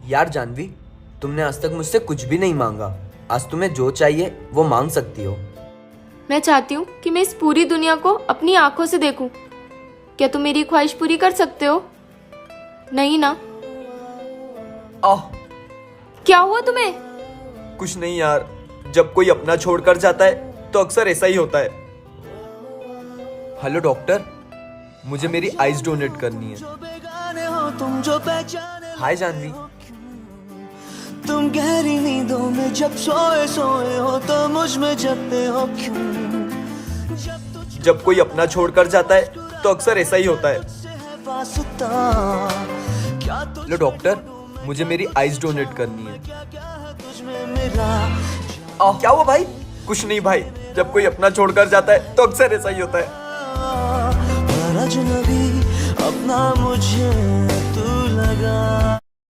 यार जानवी, तुमने आज तक मुझसे कुछ भी नहीं मांगा। आज तुम्हें जो चाहिए वो मांग सकती हो। मैं चाहती हूँ कि मैं इस पूरी दुनिया को अपनी आंखों से देखूं। क्या तुम मेरी ख्वाहिश पूरी कर सकते हो? नहीं ना? आह, क्या हुआ तुम्हें? कुछ नहीं यार, जब कोई अपना छोड़कर जाता है तो अक्सर ऐसा ही होता है। हेलो डॉक्टर, मुझे मेरी आइज डोनेट करनी है। हाय जानवी। तुम गहरी नींदों में जब सोए सोए हो तो मुझ में जगते हो क्यों? जब कोई अपना छोड़कर जाता है तो अक्सर ऐसा ही होता है। हेलो डॉक्टर, मुझे मेरी आइज डोनेट करनी है। क्या हुआ भाई? कुछ नहीं भाई, जब कोई अपना छोड़कर जाता है तो अक्सर ऐसा ही होता है। अजनबी अपना मुझे तू लगा।